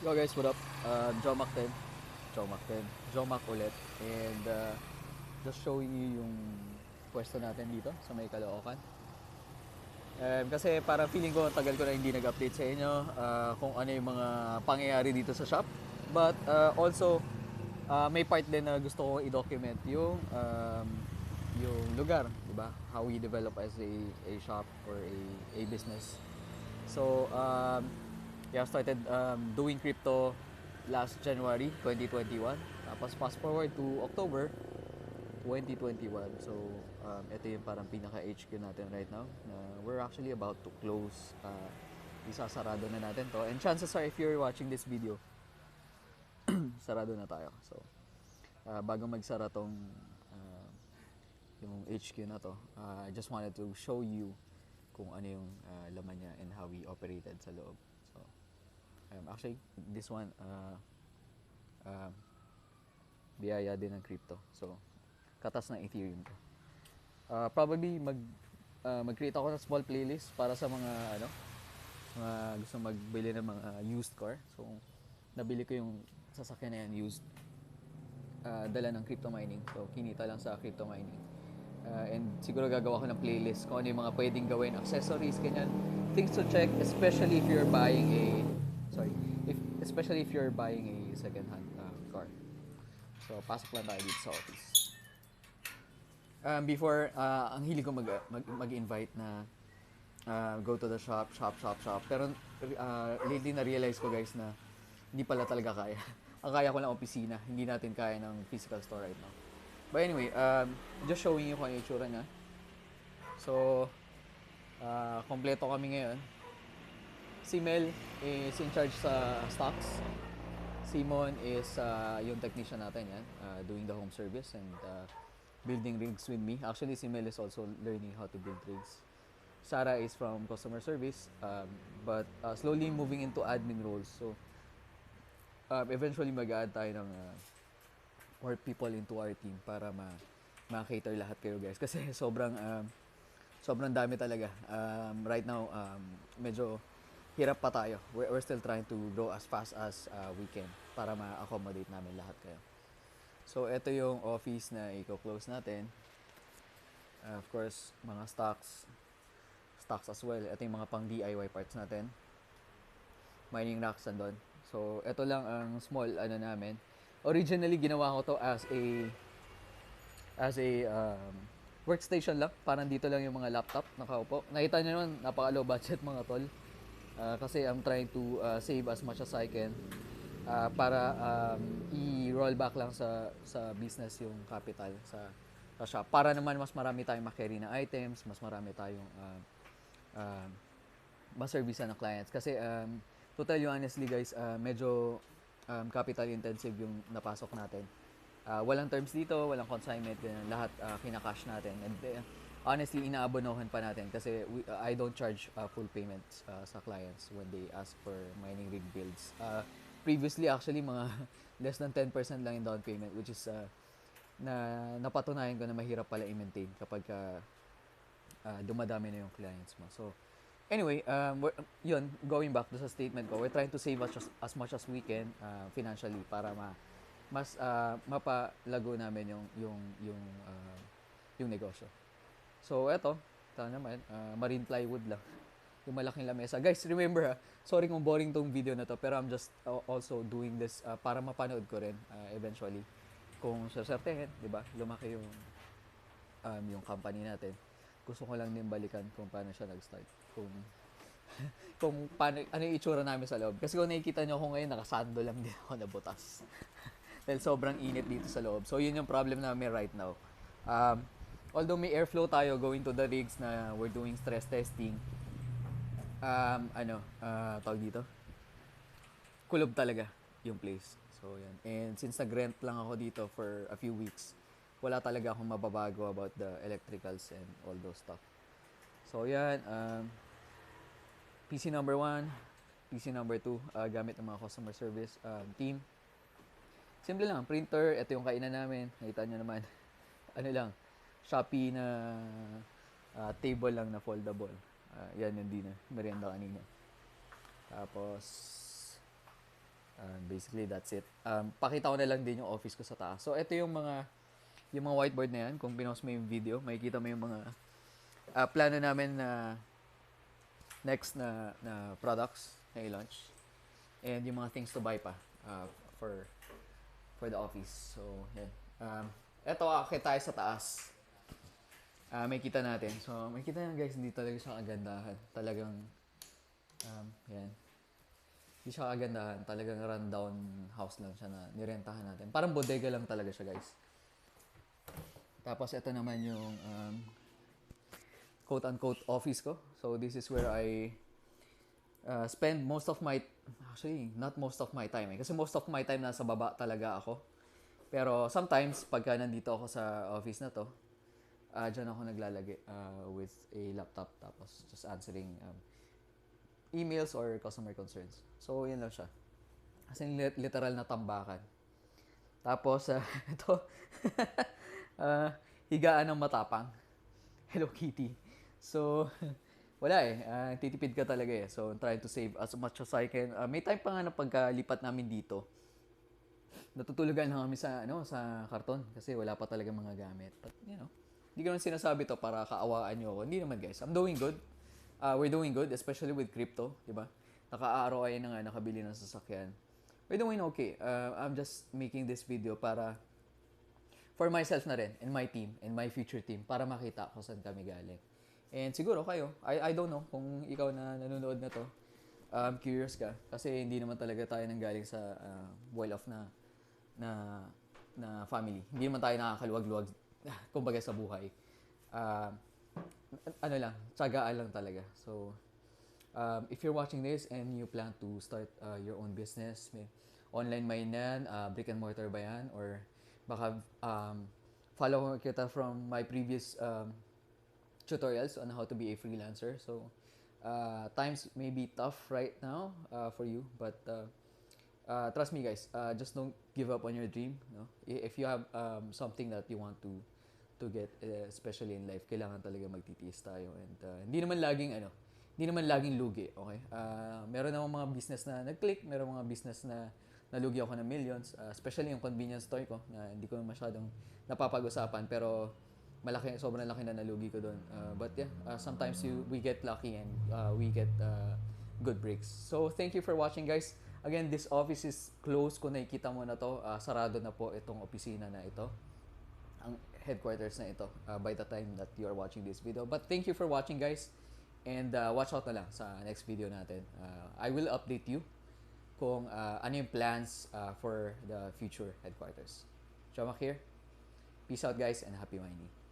Yo guys, what up? Jomac 10. Jomac ulit. And just showing you yung pwesto natin dito sa may Caloocan. Kasi parang feeling ko tagal ko na hindi nag-update sa inyo kung ano yung mga pangyayari dito sa shop. But also, may part din na gusto ko i-document yung lugar, di ba? How we develop as a shop or a business. So, yeah, I started doing crypto last January 2021. Tapos fast forward to October 2021. So, ito yung parang pinaka-HQ natin right now. We're actually about to close. Isasarado na natin to. And chances are, if you're watching this video, sarado na tayo. So, bago magsara tong yung HQ na to, I just wanted to show you kung ano yung laman niya and how we operated sa loob. So, actually, this one, biyaya din ng crypto. So, katas ng Ethereum to. Probably mag-create ako ng small playlist para sa mga mga gusto magbili ng mga used car. So, nabili ko yung sasakyan na yan used. Dala ng crypto mining. So, kinita lang sa crypto mining. And siguro gagawa ko ng playlist kung ano yung mga pwedeng gawin, accessories, ganyan. Things to check, especially if you're buying especially if you're buying a second-hand car. So, pasok lang tayo dito sa office. Before, ang hilig ko mag-invite na go to the shop. Pero lately na-realize ko guys na hindi pala talaga kaya. Ang kaya ko lang opisina, hindi natin kaya ng physical store right now. But anyway, just showing you kung ano yung itsura niya. So, kompleto kami ngayon. Si Mel is in charge sa stocks. Simon is yung technician natin yan, doing the home service and building rigs with me. Actually, si Mel is also learning how to build rigs. Sarah is from customer service, but slowly moving into admin roles. So, eventually mag-add tayo ng more people into our team para ma-cater lahat kayo guys. Kasi sobrang dami talaga. Right now, medyo hirap pa tayo. We're still trying to grow as fast as we can para ma-accommodate namin lahat kayo. So, ito yung office na i-close natin. Of course, mga stocks as well. Ito yung mga pang DIY parts natin. Mining racks nandun. So, ito lang ang small namin. Originally, ginawa ko to as a workstation lang. Parang dito lang yung mga laptop nakaupo. Nakita nyo naman, napaka low budget mga tol. Kasi I'm trying to save as much as I can para i-roll back lang sa business yung capital sa shop. Para naman mas marami tayong makarry na items, mas marami tayong maservicean ng clients. Kasi to tell you honestly guys, medyo capital intensive yung napasok natin. Walang terms dito, walang consignment, ganyan, lahat kinakash natin. And honestly, inaabonohan pa natin kasi I don't charge full payments sa clients when they ask for mining rig builds. Previously, actually, mga less than 10% lang yung down payment, which is na napatunayan ko na mahirap pala i-maintain kapag dumadami na yung clients mo. So, anyway, yun, going back to sa statement ko, we're trying to save as much as we can financially para mas mapalago namin yung negosyo. So, eto naman, marine plywood lang. Yung malaking lamesa. Guys, remember sorry kung boring tong video na to, pero I'm just also doing this para mapanood ko rin eventually. Kung sasertehin, di ba? Lumaki yung company natin. Gusto ko lang din balikan kung paano siya nag-start. Kung paano, ano yung itsura namin sa loob. Kasi kung nakikita nyo ako ngayon, nakasando lang din ako na butas. Dahil sobrang init dito sa loob. So, yun yung problem namin right now. Although may airflow tayo going to the rigs na we're doing stress testing, tawag dito? Kulob talaga yung place. So, yan. And since nag-rent lang ako dito for a few weeks, wala talaga akong mababago about the electricals and all those stuff. So, yan. PC number 1, PC number 2, gamit ng mga customer service team. Simple lang, printer, ito yung kainan namin. Nakita nyo naman. Ano lang, Shopee na table lang na foldable. Yan yung dinner, merienda kanina. Tapos, Basically, that's it. Pakita ko na lang din yung office ko sa taas. So, ito yung mga whiteboard na yan. Kung pinost mo yung video, makikita mo yung mga plano namin na next na products na i-launch. And yung mga things to buy pa for the office. So, yan. Ito, akit tayo sa taas. May kita natin. So, may kita na guys, hindi talaga siya kagandahan. Talagang, yan. Hindi siya kagandahan. Talagang rundown house lang siya na nirentahan natin. Parang bodega lang talaga siya guys. Tapos, ito naman yung quote-unquote office ko. So, this is where I spend most of my, actually, not most of my time Kasi most of my time nasa baba talaga ako. Pero sometimes, pagka nandito ako sa office na to, dyan ako naglalagay with a laptop. Tapos, just answering emails or customer concerns. So, yun lang siya. As in, literal na tambakan. Tapos, ito, higaan ng matapang. Hello Kitty. So, wala titipid ka talaga So, I'm trying to save as much as I can. May time pa nga na pagkalipat namin dito, natutulugan lang kami sa karton kasi wala pa talaga mga gamit. But, hindi ko naman sinasabi to para kaawaan nyo ako. Hindi naman guys. I'm doing good. We're doing good, especially with crypto, di ba? Naka-ROI na nga, nakabili ng sasakyan. We're doing okay. I'm just making this video para for myself na rin, and my team, and my future team, para makita ko saan kami galing. And siguro kayo, I don't know kung ikaw na nanonood na to, curious ka, kasi hindi naman talaga tayo nanggaling sa well-off na family. Hindi naman tayo nakakaluwag-luwag, kumbaga sa buhay. Tsagaan lang talaga. So, if you're watching this and you plan to start your own business, online ba yan, brick and mortar ba yan, or baka follow kita from my previous tutorials on how to be a freelancer. So, times may be tough right now for you, but trust me guys, just don't give up on your dream. No? If you have something that you want to get, especially in life, kailangan talaga magtitiis tayo. And hindi naman laging lugi, okay? Meron namang mga business na nag-click, meron mga business na nalugi ako ng millions, especially yung convenience store ko na hindi ko masyadong napapag-usapan, pero sobrang laki na nalugi ko doon. But yeah, sometimes we get lucky and we get good breaks. So thank you for watching guys. Again, this office is closed. Kung nakikita mo na to, sarado na po itong opisina na ito, ang headquarters na ito, by the time that you are watching this video. But thank you for watching guys, and watch out na lang sa next video natin. I will update you kung ano yung plans for the future headquarters. Chomak here. Peace out guys, and happy mining.